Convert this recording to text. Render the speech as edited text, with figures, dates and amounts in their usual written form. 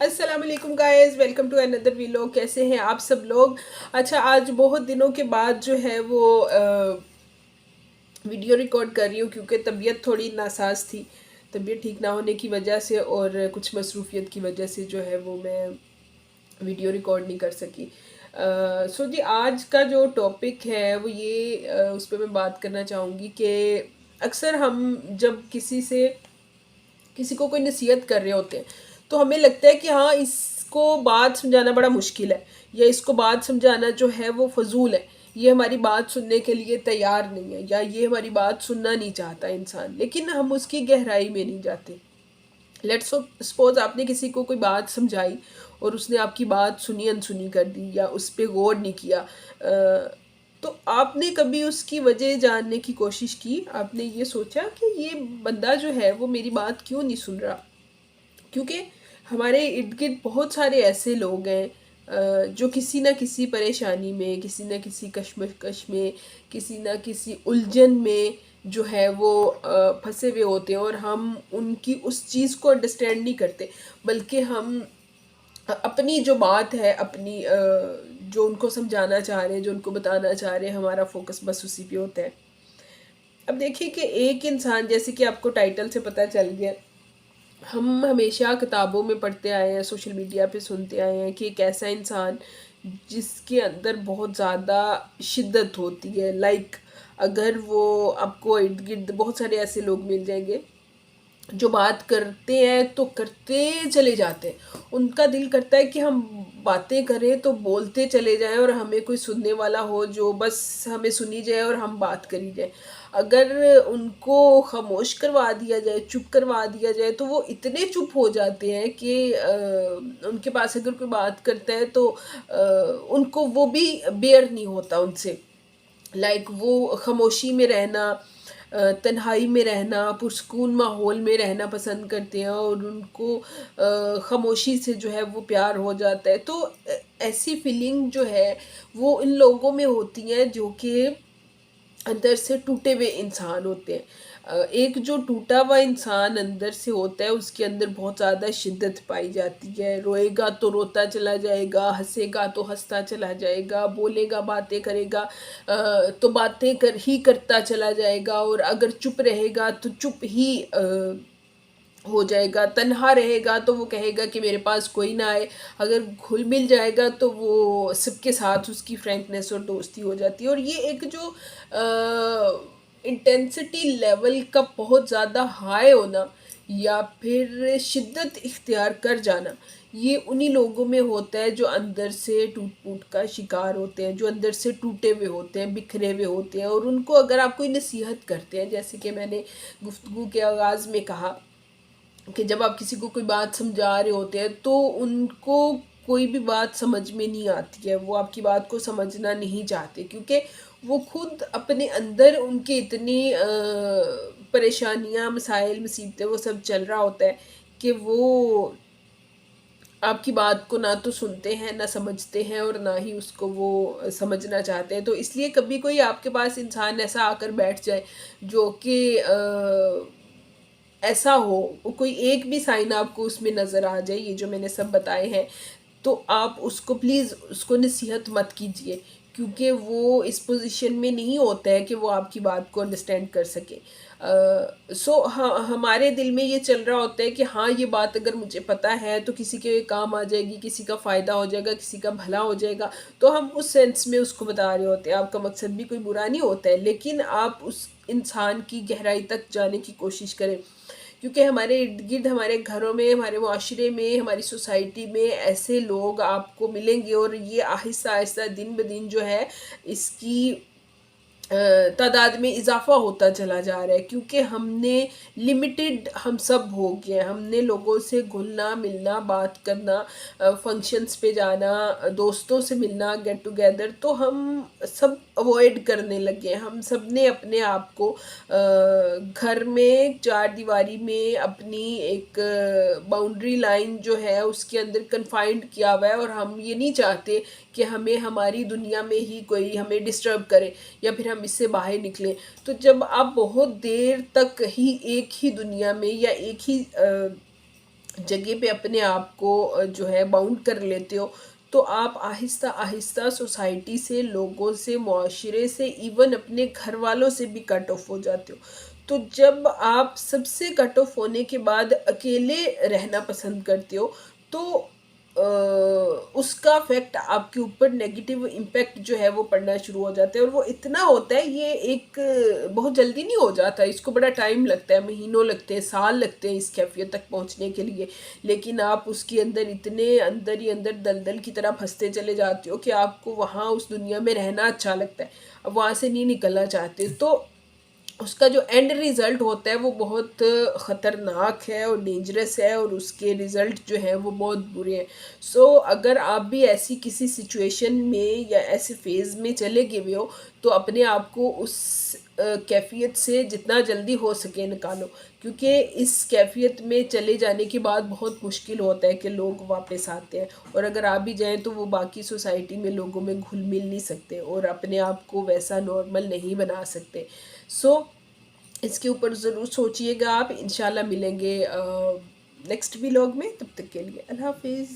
السلام علیکم guys, welcome to اندر ویلوگ. کیسے ہیں آپ سب لوگ؟ اچھا، آج بہت دنوں کے بعد جو ہے وہ ویڈیو ریکارڈ کر رہی ہوں کیونکہ طبیعت تھوڑی ناساز تھی. طبیعت ٹھیک نہ ہونے کی وجہ سے اور کچھ مصروفیت کی وجہ سے جو ہے وہ میں ویڈیو ریکارڈ نہیں کر سکی. سو جی، آج کا جو ٹاپک ہے وہ یہ اس پہ میں بات کرنا چاہوں گی کہ اکثر ہم جب کسی کو کوئی نصیحت کر رہے ہوتے ہیں تو ہمیں لگتا ہے کہ ہاں، اس کو بات سمجھانا بڑا مشکل ہے، یا اس کو بات سمجھانا جو ہے وہ فضول ہے، یہ ہماری بات سننے کے لیے تیار نہیں ہے، یا یہ ہماری بات سننا نہیں چاہتا انسان. لیکن ہم اس کی گہرائی میں نہیں جاتے. لیٹ سپوز آپ نے کسی کو کوئی بات سمجھائی اور اس نے آپ کی بات سنی انسنی کر دی یا اس پہ غور نہیں کیا. تو آپ نے کبھی اس کی وجہ جاننے کی کوشش کی؟ آپ نے یہ سوچا کہ یہ بندہ جو ہے وہ میری بات کیوں نہیں سن رہا؟ کیونکہ ہمارے ارد گرد بہت سارے ایسے لوگ ہیں جو کسی نہ کسی پریشانی میں، کسی نہ کسی کشمکش میں، کسی نہ کسی الجھن میں جو ہے وہ پھنسے ہوئے ہوتے ہیں، اور ہم ان کی اس چیز کو انڈرسٹینڈ نہیں کرتے، بلکہ ہم اپنی جو بات ہے، اپنی جو ان کو سمجھانا چاہ رہے ہیں، جو ان کو بتانا چاہ رہے ہیں، ہمارا فوکس بس اسی پہ ہوتا ہے. اب دیکھیے کہ ایک انسان، جیسے کہ آپ کو ٹائٹل سے پتہ چل گیا، ہم ہمیشہ کتابوں میں پڑھتے آئے ہیں، سوشل میڈیا پہ سنتے آئے ہیں کہ ایک ایسا انسان جس کے اندر بہت زیادہ شدت ہوتی ہے. اگر وہ آپ کو ارد گرد بہت سارے ایسے لوگ مل جائیں گے جو بات کرتے ہیں تو کرتے چلے جاتے ہیں. ان کا دل کرتا ہے کہ ہم باتیں کریں تو بولتے چلے جائیں، اور ہمیں کوئی سننے والا ہو جو بس ہمیں سنی جائے اور ہم بات کری جائیں. اگر ان کو خاموش کروا دیا جائے، چپ کروا دیا جائے، تو وہ اتنے چپ ہو جاتے ہیں کہ ان کے پاس اگر کوئی بات کرتا ہے تو ان کو وہ بھی بیئر نہیں ہوتا ان سے. وہ خاموشی میں رہنا، تنہائی میں رہنا، پرسکون ماحول میں رہنا پسند کرتے ہیں، اور ان کو خاموشی سے جو ہے وہ پیار ہو جاتا ہے. تو ایسی فیلنگ جو ہے وہ ان لوگوں میں ہوتی ہیں جو کہ اندر سے ٹوٹے ہوئے انسان ہوتے ہیں. ایک جو ٹوٹا ہوا انسان اندر سے ہوتا ہے، اس کے اندر بہت زیادہ شدت پائی جاتی ہے. روئے گا تو روتا چلا جائے گا، ہنسے گا تو ہنستا چلا جائے گا، بولے گا، باتیں کرے گا تو باتیں کرتا چلا جائے گا، اور اگر چپ رہے گا تو چپ ہی ہو جائے گا. تنہا رہے گا تو وہ کہے گا کہ میرے پاس کوئی نہ آئے. اگر گھل مل جائے گا تو وہ سب کے ساتھ اس کی فرینکنیس اور دوستی ہو جاتی ہے. اور یہ ایک جو انٹینسٹی لیول کا بہت زیادہ ہائی ہونا یا پھر شدت اختیار کر جانا، یہ انہی لوگوں میں ہوتا ہے جو اندر سے ٹوٹ پوٹ کا شکار ہوتے ہیں، جو اندر سے ٹوٹے ہوئے ہوتے ہیں، بکھرے ہوئے ہوتے ہیں. اور ان کو اگر آپ کوئی نصیحت کرتے ہیں، جیسے کہ میں نے گفتگو کے آغاز میں کہا کہ جب آپ کسی کو کوئی بات سمجھا رہے ہوتے ہیں تو ان کو کوئی بھی بات سمجھ میں نہیں آتی ہے، وہ آپ کی بات کو سمجھنا نہیں چاہتے، کیونکہ وہ خود اپنے اندر ان کے اتنی پریشانیاں، مسائل، مصیبتیں، وہ سب چل رہا ہوتا ہے کہ وہ آپ کی بات کو نہ تو سنتے ہیں، نہ سمجھتے ہیں، اور نہ ہی اس کو وہ سمجھنا چاہتے ہیں. تو اس لیے کبھی کوئی آپ کے پاس انسان ایسا آ کر بیٹھ جائے جو کہ ایسا ہو، کوئی ایک بھی سائن آپ کو اس میں نظر آ جائے، یہ جو میں نے سب بتائے ہیں، تو آپ اس کو پلیز اس کو نصیحت مت کیجیے، کیونکہ وہ اس پوزیشن میں نہیں ہوتا ہے کہ وہ آپ کی بات کو انڈرسٹینڈ کر سکے. ہمارے دل میں یہ چل رہا ہوتا ہے کہ ہاں، یہ بات اگر مجھے پتہ ہے تو کسی کے کام آ جائے گی، کسی کا فائدہ ہو جائے گا، کسی کا بھلا ہو جائے گا، تو ہم اس سینس میں اس کو بتا رہے ہوتے ہیں. آپ کا مقصد بھی کوئی برا نہیں ہوتا ہے، لیکن آپ اس انسان کی گہرائی تک جانے کی کوشش کریں، کیونکہ ہمارے ارد گرد، ہمارے گھروں میں، ہمارے معاشرے میں، ہماری سوسائٹی میں ایسے لوگ آپ کو ملیں گے، اور یہ آہستہ آہستہ دن بدن جو ہے اس کی تعداد میں اضافہ ہوتا چلا جا رہا ہے. کیونکہ ہم سب ہو گئے ہیں، ہم نے لوگوں سے گھلنا ملنا، بات کرنا، فنکشنز پہ جانا، دوستوں سے ملنا، گیٹ ٹوگیدر، تو ہم سب اوائڈ کرنے لگے ہیں. ہم سب نے اپنے آپ کو گھر میں چار دیواری میں اپنی ایک باؤنڈری لائن جو ہے اس کے اندر کنفائنڈ کیا ہوا ہے، اور ہم یہ نہیں چاہتے کہ ہمیں ہماری دنیا میں ہی کوئی ہمیں ڈسٹرب کرے یا پھر ہم اس سے باہر نکلیں. تو جب آپ بہت دیر تک ایک ہی دنیا میں یا ایک ہی جگہ پہ اپنے آپ کو جو ہے باؤنڈ کر لیتے ہو، تو آپ آہستہ آہستہ سوسائٹی سے، لوگوں سے، معاشرے سے، ایون اپنے گھر والوں سے بھی کٹ آف ہو جاتے ہو۔ تو جب آپ سب سے کٹ آف ہونے کے بعد اکیلے رہنا پسند کرتے ہو، تو اس کا افیکٹ آپ کے اوپر نیگیٹو امپیکٹ جو ہے وہ پڑنا شروع ہو جاتا ہے، اور وہ اتنا ہوتا ہے، یہ ایک بہت جلدی نہیں ہو جاتا، اس کو بڑا ٹائم لگتا ہے، مہینوں لگتے ہیں، سال لگتے ہیں اس کیفیت تک پہنچنے کے لیے، لیکن آپ اس کے اندر اتنے اندر ہی اندر دلدل کی طرح پھنستے چلے جاتے ہو کہ آپ کو وہاں اس دنیا میں رہنا اچھا لگتا ہے، اب وہاں سے نہیں نکلنا چاہتے، تو اس کا جو اینڈ ریزلٹ ہوتا ہے وہ بہت خطرناک ہے اور ڈینجرس ہے، اور اس کے ریزلٹ جو ہیں وہ بہت برے ہیں۔ سو اگر آپ بھی ایسی کسی سچویشن میں یا ایسے فیز میں چلے گئے ہوئے ہو، تو اپنے آپ کو اس کیفیت سے جتنا جلدی ہو سکے نکالو، کیونکہ اس کیفیت میں چلے جانے کے بعد بہت مشکل ہوتا ہے کہ لوگ واپس آتے ہیں، اور اگر آ بھی جائیں تو وہ باقی سوسائٹی میں لوگوں میں گھل مل نہیں سکتے اور اپنے آپ کو ویسا نارمل نہیں بنا سکتے۔ سو اس کے اوپر ضرور سوچئے گا آپ، انشاءاللہ ملیں گے نیکسٹ ولاگ میں، تب تک کے لیے اللہ حافظ۔